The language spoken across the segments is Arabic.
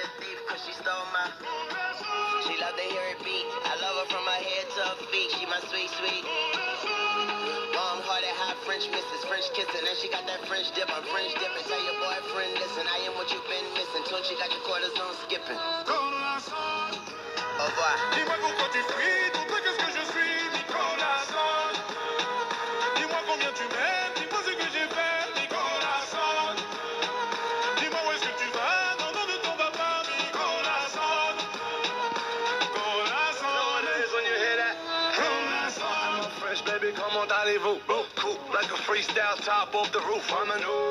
a thief cause she stole my. She love to hear it beat. I love her from her head to her feet. She my sweet, sweet. Warm hearted, hot French missus, French kissing, and she got that French dip. I'm French dipping. Tell your boyfriend, listen, I am what you've been missing. Told you got your cortisone skipping. Au revoir. Dis-moi pourquoi tu fuis, ton truc est-ce que je suis, Nicolas Son. Dis-moi combien tu m'aimes, dis-moi ce que j'ai fait, Nicolas Son. Dis-moi où est-ce que tu vas, dans nom de ton papa, Nicolas Son. Nicolas Son. When you hear that, Nicolas Son. I'm a fresh baby, comment allez-vous? Cool, like a freestyle top off the roof. I'm a new,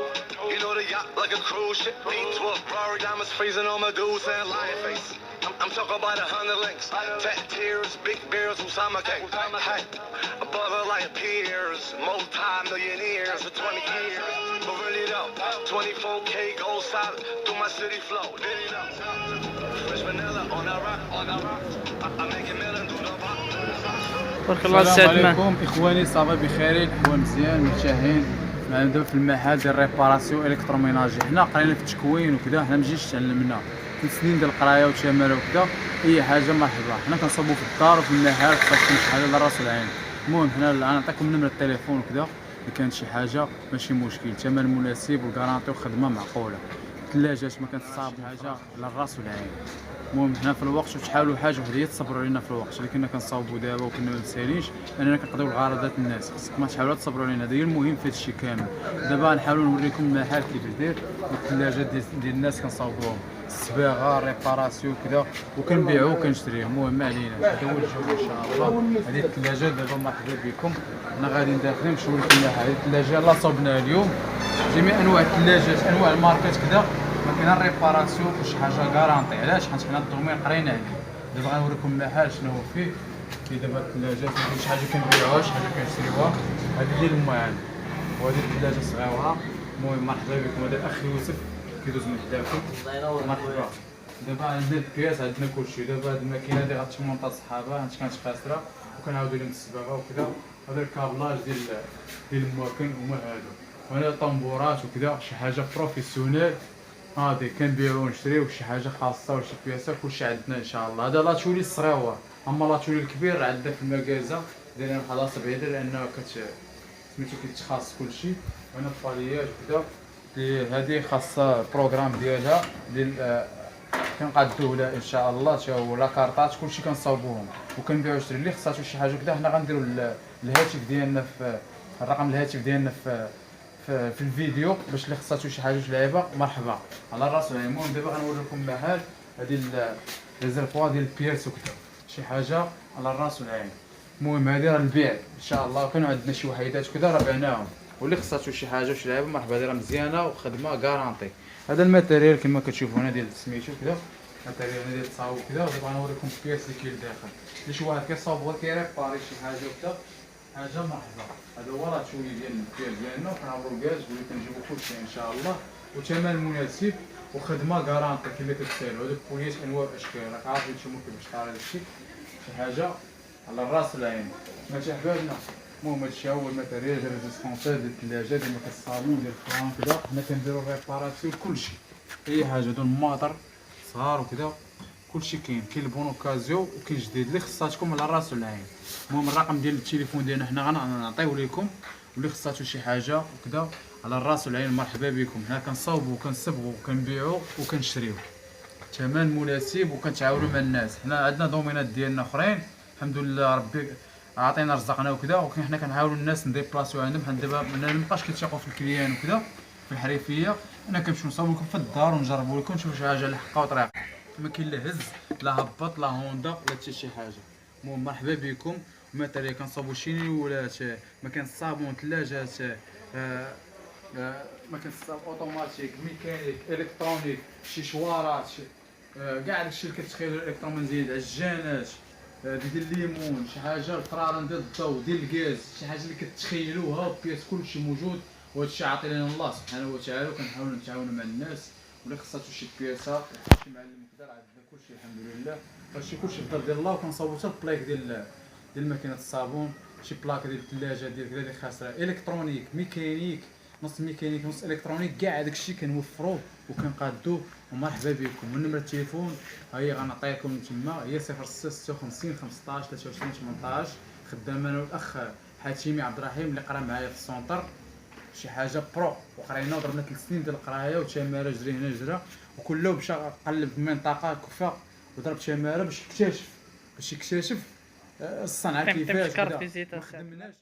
you know the yacht like a cruise ship. D12 Rari diamonds freezing on my dudes and lion face. I'm talking about 100 links, fat tears, big beers, Usama K. Hey, above her like peers, multi-millionaires for 20 years. But really though, 24K gold solid through my city flow. Did it up? Fresh vanilla on a rock, I make it melon through the rock. بارك الله. السلام عليكم اخواني، صافا بخير، الاحوال مزيان، مرتاحين. معنا دابا في المحل ديال ريباراسيون الكتروميناجي. حنا قرينا في التكوين وكذا، حنا مجيش تعلمنا في سنين ديال القرايه وتماره وكذا. اي حاجه مرحبا، حنا كنصاوبوا في الدار وفي المحل، خاص تكون شي حاجه على راس العين. المهم حنا غنعطيكم نمره التليفون وكذا، الا كانت شي حاجه ماشي مشكل، ثمن مناسب والكارانتي وخدمه معقوله. ثلاجات ما كنتصاوب حاجه على الراس والعين. المهم حنا في الوقت شوف شحال حاجه وحده هي تصبروا علينا في الوقت اللي كنا كنصاوبوا دابا وكنا ما مسالينش اننا كنقضيو الغرضات الناس. خصكم ما تحاولوا تصبروا علينا، هذا هي المهم في هذا الشيء كامل. دابا غنحاولوا نوريكم المحل كيف داير، والثلاجات ديال الناس كنصاوبوهم، الصباغه ريباراسيون كذا، وكنبيعوا وكنشريو. المهم ما علينا، هذا هو الجو ان شاء الله. هذه الثلاجات دابا مرحبا بكم، حنا غاديين داخلين نشوفوا لكم المحل. هذه الثلاجه يلاه صوبناها اليوم، جميع انواع الثلاجات، انواع الماركات كذا، ما كاين ريباراسيون وشي حاجه كارانتي. علاش؟ حيت حنا الدومين قرينا عليه. دابا غنوريكم المحل شنو هو فيه. كاين دابا الثلاجات، شي حاجه كنبيعوها، شي حاجه كنشريوها. هذه هي المعان، وهذه الثلاجه صغيره. المهم مرحبا بكم، هذا الاخ يوسف كيدوز من حداكم. مرحبا. دابا عندنا البياس، عندنا كلشي. دابا هاد الماكينه هادي غتشمونطا الصحابه، هانت كانت خاسره وكنعاودو لهم الصباغه وكذا. هذا الكابلاج ديال الماكن هما هادو، وهنا طنبورات وكذا، شي حاجه بروفيسيونيل. هادي كنبيعو ونشريو شي حاجه خاصه وشي بياسه، كلشي عندنا ان شاء الله. هذا لاتولي الصغيور، اما لاتولي الكبير عندنا في المكازا دايرين بحال بعيد لانه سميتو كيتخاص كلشي. وهنا الفاليات وكذا، هذه خاصه البروغرام ديالها كنقادوه لها ان شاء الله. تا هو لا كارطات كلشي كنصاوبوهم وكنبيعو ونشري. اللي خصاتو شي حاجه كذا حنا غنديرو الهاتف ديالنا في الرقم الهاتف ديالنا في الفيديو، باش اللي خصاتو شي حاجه لعيبه مرحبا على الراس والعين. المهم دابا غنوريكم المحل، هذه ريزرفوار ديال البيرس وكذا، شي حاجه على الراس والعين. المهم هذه راه البيع ان شاء الله، كانوا عندنا شي وحيدات كذا راه بعناهم، واللي خصاتو شي حاجه وشي لعيبه مرحبا، هذه راه مزيانه وخدمه كارانتي. هذا الماتيريال كما كتشوفوا هنا ديال سميتو كذا، الماتيريال هنا ديال التصاوب كذا. ودابا غنوريكم البياس اللي كاين داخل، اللي شي واحد كيصاوب بغا كيريباري شي حاجه وكذا، حاجه مرحبا. هذا هو راه شويه ديال البياس ديالنا، وكنعمرو الكاز وكنجيبو كلشي ان شاء الله، وثمن مناسب وخدمه كارانتي كما كتسالوا. هذوك البوليات انواع الاشكال، راك عارفين نتوما كيفاش طاري هادشي، شي حاجه على الراس والعين. ماشي احبابنا. المهم هادشي هو الماتيريال ديال ريزيستونسيل ديال الثلاجه ديال الصابون ديال الفران كذا. حنا كنديرو ريباراسيون كلشي، اي حاجه دون الماطر صغار وكذا كلشي كاين البون اوكازيو وكاين جديد اللي خصاتكم على الراس والعين. المهم الرقم ديال التليفون ديالنا حنا غنعطيوه لكم، واللي خصاتو شي حاجه وكذا على الراس والعين مرحبا بكم. حنا كنصاوبوا وكنصبغوا وكنبيعوا وكنشريو، ثمن مناسب وكنتعاونوا مع الناس. حنا عندنا دومينات ديالنا اخرين الحمد لله، ربي عطينا رزقنا وكذا، ولكن حنا كنحاولوا الناس نديبلاسيو عندهم. حنا دابا ما نبقاش كيتيقوا في الكليان وكذا في الحريفيه، انا كنمشيو نصاوبوا لكم في الدار ونجربوا لكم نشوفوا شي حاجه على حقها وطريقه، ما كاين لا هز لا هبط لا هوندا لا حتى شي حاجه. المهم مرحبا بكم. الماتيريال كنصاوبوا شينيولات، ما كان الصابون، ثلاجات، ما كان الصابون اوتوماتيك، ميكانيك، الكترونيك، شي شوارات، كاع داكشي اللي كتخيلوا الالكترون زيد، عجانات ديال الليمون، شي حاجه الفرارن ديال الضوء ديال الغاز، شي حاجه اللي كتخيلوها بياس كلشي موجود. وهادشي عاطي لنا الله سبحانه وتعالى، وكنحاولوا نتعاونوا مع الناس. واللي خصاتو شي بياسه شي معلم كذا عندنا كلشي الحمد لله. هادشي كلشي في الدار ديال الله. وكنصاوبوا حتى البلايك ديال ماكينه الصابون، شي بلاك ديال الثلاجه ديال كذا اللي خاسره، الكترونيك، ميكانيك، نص ميكانيك نص الكترونيك، كاع هذاك الشيء كنوفروه وكنقادوه. ومرحبا بكم. والنمره التليفون ها هي غنعطيكم تما، هي 0656 15 23 18. خدام انا والاخ حاتمي عبد الرحيم اللي قرا معايا في السونتر شي حاجه برو، وقرينا ودرنا 3 سنين ديال القرايه وتماره جري هنا جرا، وكله مشى قلب في المنطقه كفى وضرب تماره باش يكتشف الصنعه كيفاش بدا. ما خدمناش.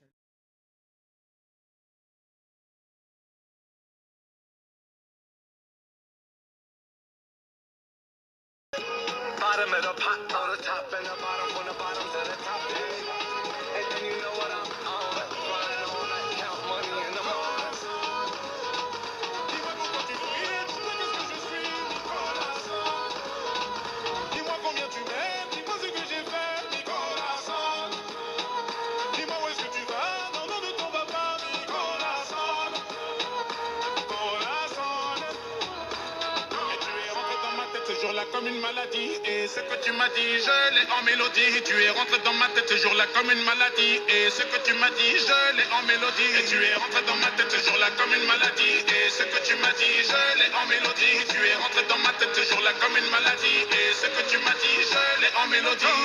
Bottom of the pot, throw the top and the bottom, from the bottom to the top. And then you know what I'm on. Grind all night, count money in the morning. Dis-moi pourquoi tu fuis, dis-moi qu'est-ce que je suis, Nicolas Son. Dis-moi combien tu m'aimes, dis-moi ce que j'ai fait, Nicolas Son. Dis-moi où est-ce que tu vas, dans le nom de ton papa, Nicolas Son. Nicolas Son. Et tu es rentré dans ma tête ce jour-là comme une maladie. Et ce que tu m'as dit, je l'ai en mélodie. Tu es rentré dans ma tête ce jour-là comme une maladie. Et ce que tu m'as dit, je l'ai en mélodie. Et tu es rentré dans ma tête ce jour-là comme une maladie. Et ce que tu m'as dit, je l'ai en mélodie. Tu es rentré dans ma tête ce jour-là comme une maladie. Et ce que tu m'as dit, je l'ai en mélodie.